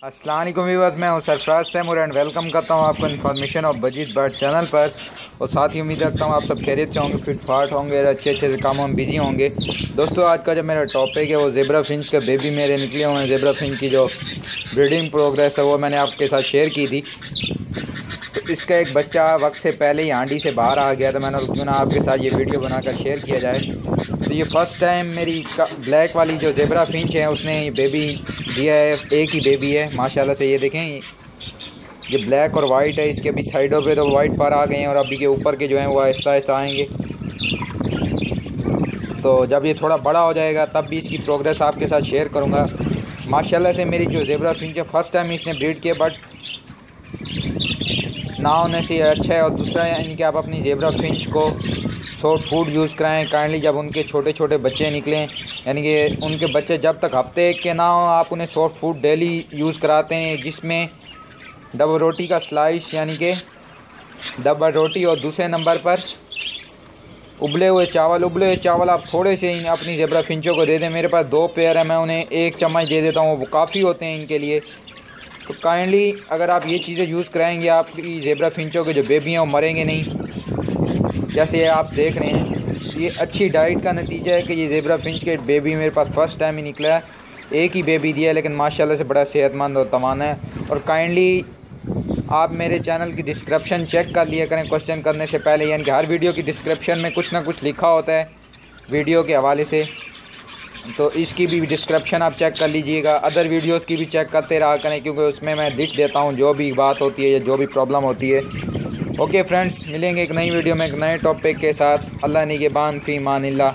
अस्सलाम वालेकुम व्यूअर्स, मैं हूं सरफराज तैमूर एंड वेलकम करता हूं आपको इन्फॉर्मेशन ऑफ बजीत बर्ड चैनल पर। और साथ ही उम्मीद रखता हूं आप सब खैरियत से होंगे, फिट फाट होंगे और अच्छे अच्छे कामों में बिजी होंगे। दोस्तों, आज का जो मेरा टॉपिक है वो ज़ेब्रा फिंच का बेबी मेरे निकले हुए हैं। ज़ेब्रा फिंच की जो ब्रीडिंग प्रोग्रेस है वो मैंने आपके साथ शेयर की थी। तो इसका एक बच्चा वक्त से पहले ही हांडी से बाहर आ गया, तो मैंने क्यों ना आपके साथ ये वीडियो बनाकर शेयर किया जाए। तो ये फर्स्ट टाइम मेरी ब्लैक वाली जो ज़ेब्रा फिंच है उसने ये बेबी दिया है। एक ही बेबी है माशाल्लाह से। ये देखें, ये ब्लैक और वाइट है। इसके अभी साइडों पे तो वाइट पर आ गए हैं और अभी के ऊपर के जो हैं वो आहिस्ता आहिस्ता आएंगे। तो जब ये थोड़ा बड़ा हो जाएगा तब भी इसकी प्रोग्रेस आपके साथ शेयर करूँगा। माशाल्लाह से मेरी जो ज़ेब्रा फिंच है फर्स्ट टाइम इसने ब्रीड किया, बट ना होने से अच्छा है। और दूसरा यानी कि आप अपनी ज़ेब्रा फिंच को सॉफ्ट फूड यूज़ कराएं काइंडली। जब उनके छोटे छोटे बच्चे निकलें, यानी कि उनके बच्चे जब तक हफ्ते के ना हो, आप उन्हें सॉफ्ट फूड डेली यूज़ कराते हैं, जिसमें डबल रोटी का स्लाइस यानी कि डबल रोटी और दूसरे नंबर पर उबले हुए चावल आप थोड़े से अपनी ज़ेब्रा फिंचों को दे दें। मेरे पास 2 पेयर है, मैं उन्हें 1 चम्मच दे देता हूँ, वो काफ़ी होते हैं इनके लिए। तो काइंडली अगर आप ये चीज़ें यूज़ कराएंगे, आपकी ज़ेब्रा फिंचों के जो बेबी हैं वो मरेंगे नहीं। जैसे ये आप देख रहे हैं, ये अच्छी डाइट का नतीजा है कि ये ज़ेब्रा फिंच के बेबी मेरे पास फर्स्ट टाइम ही निकला है। एक ही बेबी दिया है, लेकिन माशाल्लाह से बड़ा सेहतमंद और तवाना है। और काइंडली आप मेरे चैनल की डिस्क्रिप्शन चेक कर लिया करें क्वेश्चन करने से पहले, यानी कि हर वीडियो की डिस्क्रिप्शन में कुछ ना कुछ लिखा होता है वीडियो के हवाले से। तो इसकी भी डिस्क्रिप्शन आप चेक कर लीजिएगा। अदर वीडियोस की भी चेक करते रहा करें, क्योंकि उसमें मैं लिख देता हूँ जो भी बात होती है या जो भी प्रॉब्लम होती है। ओके फ्रेंड्स, मिलेंगे एक नई वीडियो में एक नए टॉपिक के साथ। अल्लाह निगहबान, फी मानिल्लाह।